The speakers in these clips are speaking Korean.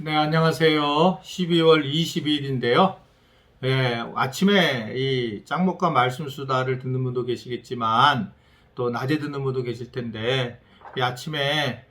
네, 안녕하세요. 12월 20일인데요. 아침에 이 짱목과 말씀 수다를 듣는 분도 계시겠지만 또 낮에 듣는 분도 계실 텐데 이 아침에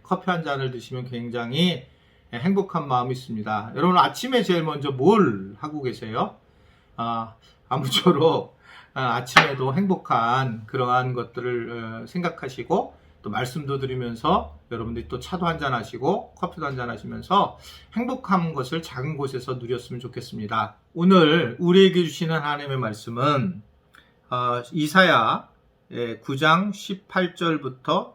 커피 한 잔을 드시면 굉장히 행복한 마음이 있습니다. 여러분 아침에 제일 먼저 뭘 하고 계세요? 아무쪼록 아침에도 행복한 그러한 것들을 생각하시고 또 말씀도 드리면서 여러분들이 또 차도 한잔 하시고 커피도 한잔 하시면서 행복한 것을 작은 곳에서 누렸으면 좋겠습니다. 오늘 우리에게 주시는 하나님의 말씀은 이사야 9장 18절부터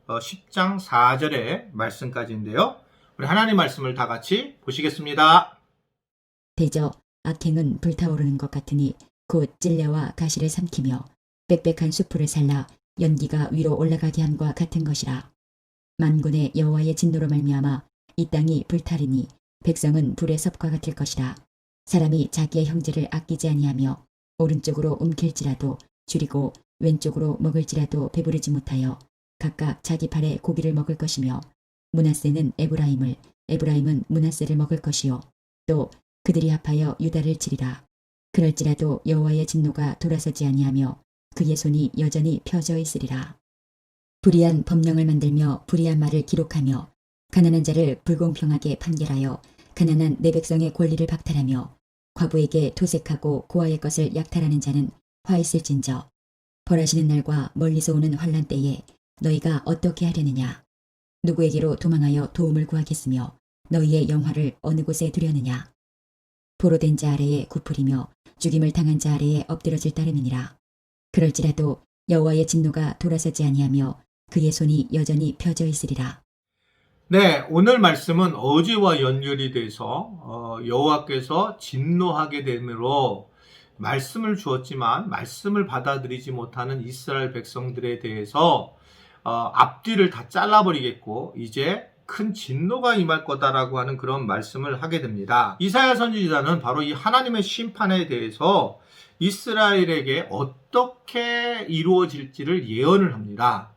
10장 4절의 말씀까지인데요. 우리 하나님 말씀을 다 같이 보시겠습니다. 대저 악행은 불타오르는 것 같으니 곧 찔레와 가시를 삼키며 빽빽한 수풀을 살라 연기가 위로 올라가게 함과 같은 것이라. 만군의 여호와의 진노로 말미암아 이 땅이 불타리니 백성은 불의 섭과 같을 것이라. 사람이 자기의 형제를 아끼지 아니하며 오른쪽으로 움킬지라도 줄이고 왼쪽으로 먹을지라도 배부르지 못하여 각각 자기 팔에 고기를 먹을 것이며 므낫세는 에브라임을 에브라임은 므낫세를 먹을 것이요 또 그들이 합하여 유다를 치리라. 그럴지라도 여호와의 진노가 돌아서지 아니하며 그의 손이 여전히 펴져 있으리라. 불의한 법령을 만들며 불의한 말을 기록하며 가난한 자를 불공평하게 판결하여 가난한 내 백성의 권리를 박탈하며 과부에게 도색하고 고아의 것을 약탈하는 자는 화 있을진저. 벌하시는 날과 멀리서 오는 환난 때에 너희가 어떻게 하려느냐? 누구에게로 도망하여 도움을 구하겠으며 너희의 영화를 어느 곳에 두려느냐? 보로된 자 아래에 굽으리며 죽임을 당한 자 아래에 엎드러질 따름이니라. 그럴지라도 여호와의 진노가 돌아서지 아니하며 그의 손이 여전히 펴져 있으리라. 네, 오늘 말씀은 어제와 연결이 돼서 여호와께서 진노하게 되므로 말씀을 주었지만 말씀을 받아들이지 못하는 이스라엘 백성들에 대해서 앞뒤를 다 잘라버리겠고 이제 큰 진노가 임할 거다라고 하는 그런 말씀을 하게 됩니다. 이사야 선지자는 바로 이 하나님의 심판에 대해서 이스라엘에게 어떻게 이루어질지를 예언을 합니다.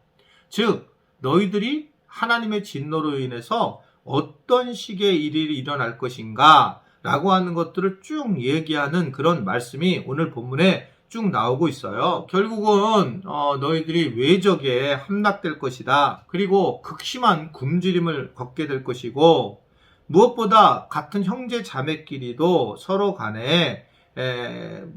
즉 너희들이 하나님의 진노로 인해서 어떤 식의 일이 일어날 것인가 라고 하는 것들을 쭉 얘기하는 그런 말씀이 오늘 본문에 쭉 나오고 있어요. 결국은 너희들이 외적에 함락될 것이다. 그리고 극심한 굶주림을 겪게 될 것이고 무엇보다 같은 형제 자매끼리도 서로 간에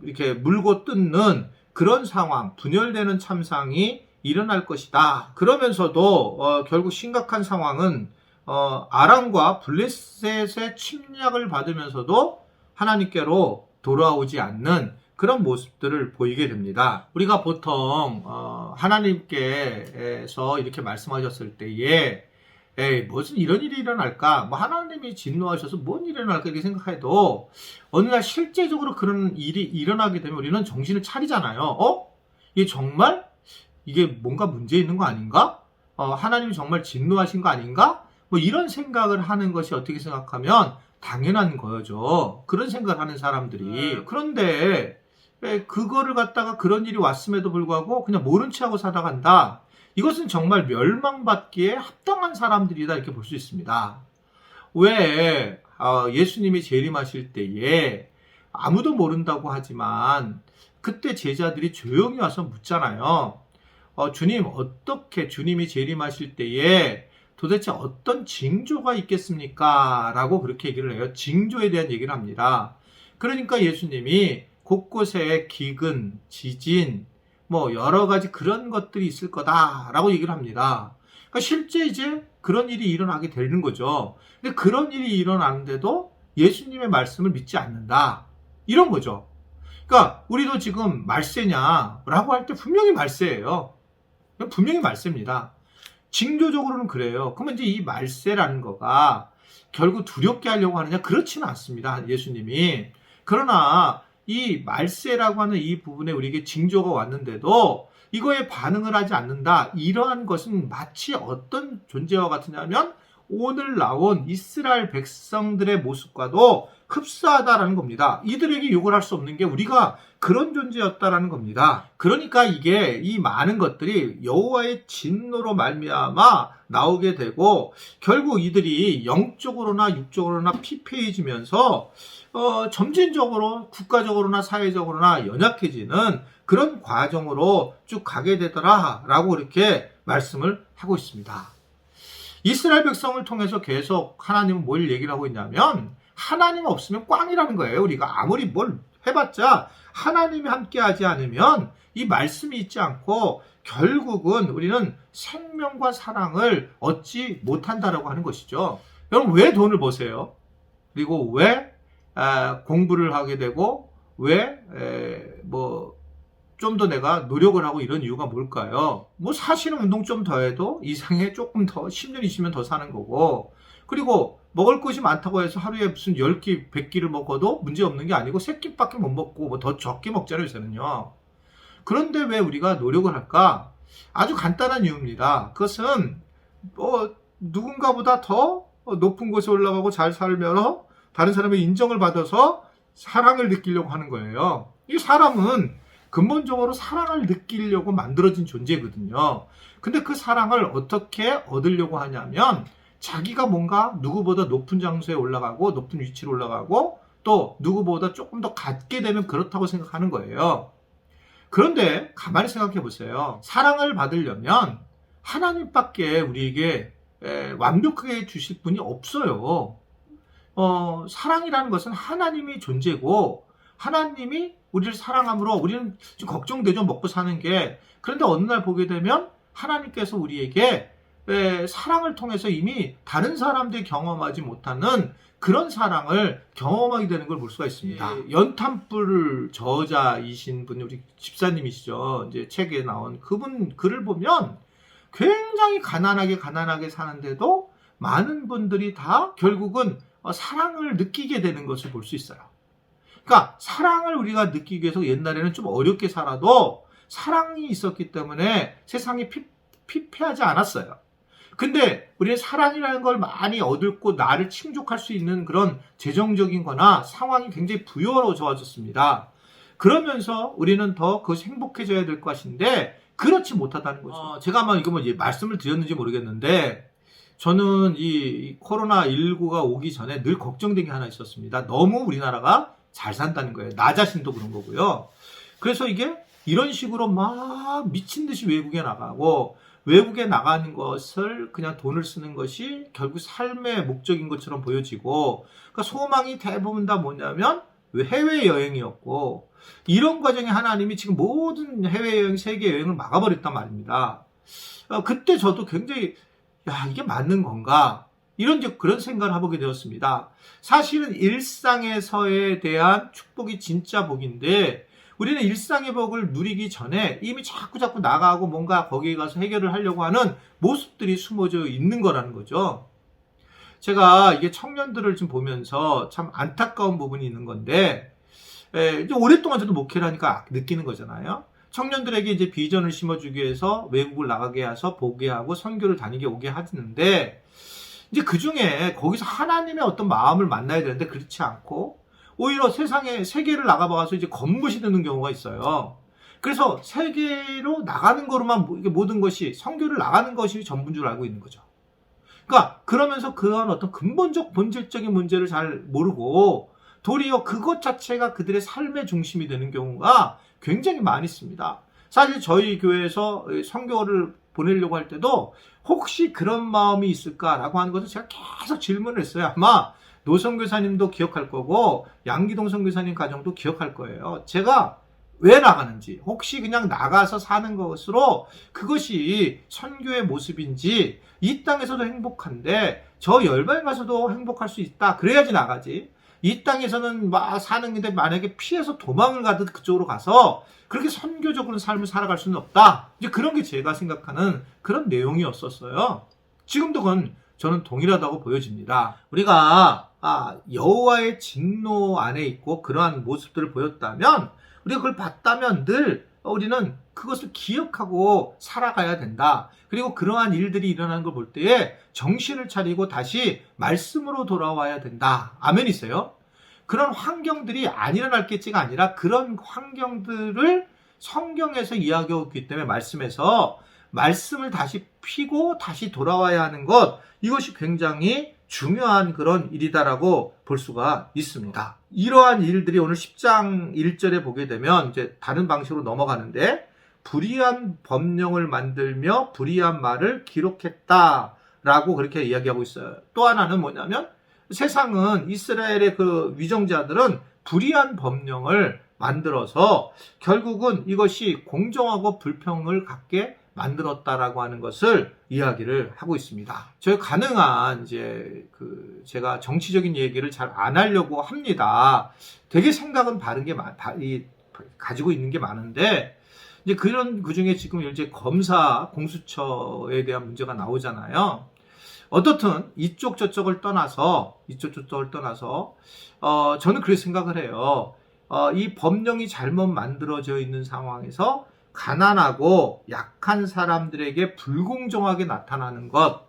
이렇게 물고 뜯는 그런 상황, 분열되는 참상이 일어날 것이다. 그러면서도 결국 심각한 상황은 아람과 블레셋의 침략을 받으면서도 하나님께로 돌아오지 않는 그런 모습들을 보이게 됩니다. 우리가 보통 하나님께서 이렇게 말씀하셨을 때에 무슨 이런 일이 일어날까? 뭐 하나님이 진노하셔서 뭔 일이 일어날까? 이렇게 생각해도 어느 날 실제적으로 그런 일이 일어나게 되면 우리는 정신을 차리잖아요. 이게 정말 이게 뭔가 문제 있는 거 아닌가? 하나님이 정말 진노하신 거 아닌가? 뭐 이런 생각을 하는 것이 어떻게 생각하면 당연한 거죠. 그런 생각을 하는 사람들이. 그런데 그거를 갖다가 그런 일이 왔음에도 불구하고 그냥 모른 체하고 살아간다. 이것은 정말 멸망받기에 합당한 사람들이다 이렇게 볼 수 있습니다. 왜 예수님이 재림하실 때에 아무도 모른다고 하지만 그때 제자들이 조용히 와서 묻잖아요. 주님 어떻게 주님이 재림하실 때에 도대체 어떤 징조가 있겠습니까? 라고 그렇게 얘기를 해요. 징조에 대한 얘기를 합니다. 그러니까 예수님이 곳곳에 기근, 지진, 뭐 여러 가지 그런 것들이 있을 거다라고 얘기를 합니다. 그러니까 실제 이제 그런 일이 일어나게 되는 거죠. 근데 그런 일이 일어나는데도 예수님의 말씀을 믿지 않는다. 이런 거죠. 그러니까 우리도 지금 말세냐라고 할 때 분명히 말세예요. 분명히 말세입니다. 징조적으로는 그래요. 그러면 이제 이 말세라는 거가 결국 두렵게 하려고 하느냐? 그렇지는 않습니다. 예수님이. 그러나 이 말세라고 하는 이 부분에 우리에게 징조가 왔는데도 이거에 반응을 하지 않는다. 이러한 것은 마치 어떤 존재와 같으냐면 오늘 나온 이스라엘 백성들의 모습과도 흡사하다라는 겁니다. 이들에게 욕을 할 수 없는 게 우리가 그런 존재였다라는 겁니다. 그러니까 이게 이 많은 것들이 여호와의 진노로 말미암아 나오게 되고 결국 이들이 영적으로나 육적으로나 피폐해지면서 점진적으로 국가적으로나 사회적으로나 연약해지는 그런 과정으로 쭉 가게 되더라라고 이렇게 말씀을 하고 있습니다. 이스라엘 백성을 통해서 계속 하나님은 뭘 얘기를 하고 있냐면 하나님 없으면 꽝이라는 거예요. 우리가 아무리 뭘 해봤자 하나님이 함께하지 않으면 이 말씀이 있지 않고 결국은 우리는 생명과 사랑을 얻지 못한다라고 하는 것이죠. 여러분 왜 돈을 버세요? 그리고 왜 공부를 하게 되고 왜 좀 더 내가 노력을 하고 이런 이유가 뭘까요? 뭐 사실은 운동 좀 더 해도 이상에 조금 더 10년, 20년 더 사는 거고 그리고 먹을 것이 많다고 해서 하루에 무슨 10끼, 100끼를 먹어도 문제 없는 게 아니고 3끼밖에 못 먹고 뭐 더 적게 먹잖아요, 요새는요. 그런데 왜 우리가 노력을 할까? 아주 간단한 이유입니다. 그것은 누군가보다 더 높은 곳에 올라가고 잘 살면 다른 사람의 인정을 받아서 사랑을 느끼려고 하는 거예요. 이 사람은 근본적으로 사랑을 느끼려고 만들어진 존재거든요. 근데 그 사랑을 어떻게 얻으려고 하냐면 자기가 뭔가 누구보다 높은 장소에 올라가고 높은 위치로 올라가고 또 누구보다 조금 더 갖게 되면 그렇다고 생각하는 거예요. 그런데 가만히 생각해 보세요. 사랑을 받으려면 하나님밖에 우리에게 완벽하게 주실 분이 없어요. 사랑이라는 것은 하나님이 존재고 하나님이 우리를 사랑함으로 우리는 좀 걱정되죠. 먹고 사는 게. 그런데 어느 날 보게 되면 하나님께서 우리에게 사랑을 통해서 이미 다른 사람들이 경험하지 못하는 그런 사랑을 경험하게 되는 걸 볼 수가 있습니다. 연탄불 저자이신 분이 우리 집사님이시죠. 이제 책에 나온 그분 글을 보면 굉장히 가난하게 사는데도 많은 분들이 다 결국은 사랑을 느끼게 되는 것을 볼 수 있어요. 그러니까 사랑을 우리가 느끼기 위해서 옛날에는 좀 어렵게 살아도 사랑이 있었기 때문에 세상이 피폐하지 않았어요. 근데 우리는 사랑이라는 걸 많이 얻고 나를 충족할 수 있는 그런 재정적인 거나 상황이 굉장히 부여로워졌습니다. 그러면서 우리는 더 그것이 행복해져야 될 것인데 그렇지 못하다는 거죠. 제가 아마 이거 말씀을 드렸는지 모르겠는데 저는 이 코로나19가 오기 전에 늘 걱정된 게 하나 있었습니다. 너무 우리나라가 잘 산다는 거예요. 나 자신도 그런 거고요. 그래서 이게 이런 식으로 막 미친 듯이 외국에 나가고 외국에 나가는 것을 그냥 돈을 쓰는 것이 결국 삶의 목적인 것처럼 보여지고 그러니까 소망이 대부분 다 뭐냐면 해외여행이었고 이런 과정에 하나님이 지금 모든 해외여행, 세계여행을 막아버렸단 말입니다. 그때 저도 굉장히 이게 맞는 건가? 그런 생각을 해보게 되었습니다. 사실은 일상에서에 대한 축복이 진짜 복인데 우리는 일상의 복을 누리기 전에 이미 자꾸 나가고 뭔가 거기에 가서 해결을 하려고 하는 모습들이 숨어져 있는 거라는 거죠. 제가 이게 청년들을 좀 보면서 참 안타까운 부분이 있는 건데 이제 오랫동안 저도 목회를 하니까 느끼는 거잖아요. 청년들에게 이제 비전을 심어주기 위해서 외국을 나가게 해서 보게 하고 선교를 다니게 오게 하는데 이제 그 중에 거기서 하나님의 어떤 마음을 만나야 되는데 그렇지 않고 오히려 세계를 나가봐서 이제 겉멋이 드는 경우가 있어요. 그래서 세계로 나가는 거로만 모든 것이 선교를 나가는 것이 전부인 줄 알고 있는 거죠. 그러니까 그러면서 그런 어떤 근본적 본질적인 문제를 잘 모르고 도리어 그것 자체가 그들의 삶의 중심이 되는 경우가 굉장히 많이 있습니다. 사실 저희 교회에서 선교를 보내려고 할 때도 혹시 그런 마음이 있을까라고 하는 것을 제가 계속 질문을 했어요. 아마 노 선교사님도 기억할 거고 양기동 선교사님 가정도 기억할 거예요. 제가 왜 나가는지 혹시 그냥 나가서 사는 것으로 그것이 선교의 모습인지 이 땅에서도 행복한데 저 열방에 가서도 행복할 수 있다. 그래야지 나가지. 이 땅에서는 막 사는데 만약에 피해서 도망을 가듯 그쪽으로 가서 그렇게 선교적으로 삶을 살아갈 수는 없다. 이제 그런 게 제가 생각하는 그런 내용이었었어요. 지금도 그건 저는 동일하다고 보여집니다. 우리가 여호와의 진노 안에 있고 그러한 모습들을 보였다면 우리가 그걸 봤다면 늘 우리는 그것을 기억하고 살아가야 된다. 그리고 그러한 일들이 일어나는 걸 볼 때에 정신을 차리고 다시 말씀으로 돌아와야 된다. 아멘이세요? 그런 환경들이 안 일어날겠지가 아니라 그런 환경들을 성경에서 이야기하고 있기 때문에 말씀에서 말씀을 다시 피고 다시 돌아와야 하는 것, 이것이 굉장히 중요한 그런 일이다라고 볼 수가 있습니다. 이러한 일들이 오늘 10장 1절에 보게 되면 이제 다른 방식으로 넘어가는데, 불의한 법령을 만들며 불의한 말을 기록했다라고 그렇게 이야기하고 있어요. 또 하나는 뭐냐면, 세상은 이스라엘의 그 위정자들은 불의한 법령을 만들어서 결국은 이것이 공정하고 불평을 갖게 만들었다라고 하는 것을 이야기를 하고 있습니다. 저희 가능한 이제 제가 정치적인 얘기를 잘 안 하려고 합니다. 되게 생각은 바른 게 가지고 있는 게 많은데, 이제 그 중에 지금 이제 검사 공수처에 대한 문제가 나오잖아요. 어떻든 이쪽 저쪽을 떠나서 저는 그렇게 생각을 해요. 이 법령이 잘못 만들어져 있는 상황에서 가난하고 약한 사람들에게 불공정하게 나타나는 것,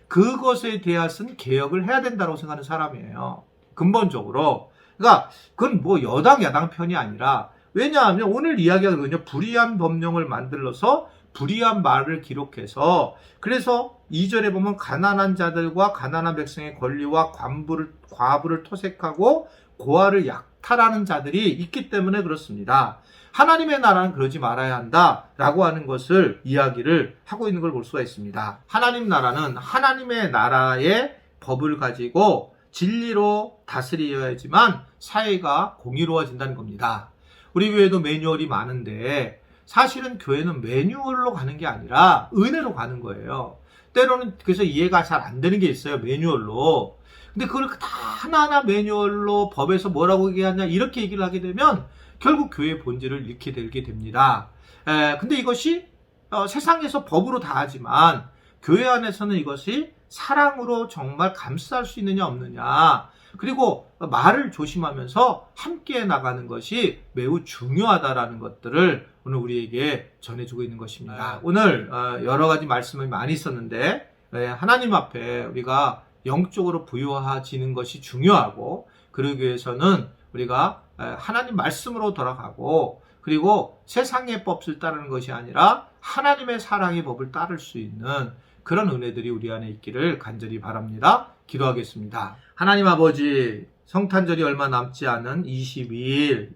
그것에 대해서는 개혁을 해야 된다고 생각하는 사람이에요. 근본적으로. 그러니까 그건 뭐 여당 야당 편이 아니라, 왜냐하면 오늘 이야기하거든요. 불의한 법령을 만들어서 불의한 말을 기록해서, 그래서 2절에 보면 가난한 자들과 가난한 백성의 권리와 과부를 토색하고 고아를 약탈하는 자들이 있기 때문에 그렇습니다. 하나님의 나라는 그러지 말아야 한다라고 하는 것을 이야기를 하고 있는 걸 볼 수가 있습니다. 하나님 나라는 하나님의 나라의 법을 가지고 진리로 다스려야지만 사회가 공의로워진다는 겁니다. 우리 교회도 매뉴얼이 많은데, 사실은 교회는 매뉴얼로 가는 게 아니라 은혜로 가는 거예요. 때로는 그래서 이해가 잘 안 되는 게 있어요, 매뉴얼로. 근데 그걸 다 하나하나 매뉴얼로 법에서 뭐라고 얘기하냐 이렇게 얘기를 하게 되면 결국 교회의 본질을 잃게 되게 됩니다. 근데 이것이 세상에서 법으로 다 하지만 교회 안에서는 이것이 사랑으로 정말 감쌀 수 있느냐 없느냐, 그리고 말을 조심하면서 함께 나가는 것이 매우 중요하다라는 것들을 오늘 우리에게 전해주고 있는 것입니다. 오늘 여러 가지 말씀을 많이 썼는데, 하나님 앞에 우리가 영적으로 부유해지는 것이 중요하고, 그러기 위해서는 우리가 하나님 말씀으로 돌아가고, 그리고 세상의 법을 따르는 것이 아니라 하나님의 사랑의 법을 따를 수 있는 그런 은혜들이 우리 안에 있기를 간절히 바랍니다. 기도하겠습니다. 하나님 아버지, 성탄절이 얼마 남지 않은 22일,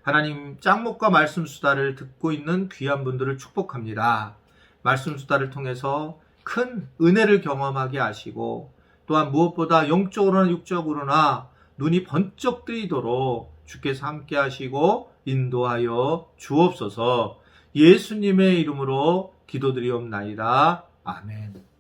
하나님 짱목과 말씀 수다를 듣고 있는 귀한 분들을 축복합니다. 말씀 수다를 통해서 큰 은혜를 경험하게 하시고, 또한 무엇보다 영적으로나 육적으로나 눈이 번쩍 뜨이도록 주께서 함께 하시고 인도하여 주옵소서. 예수님의 이름으로 기도드리옵나이다. 아멘.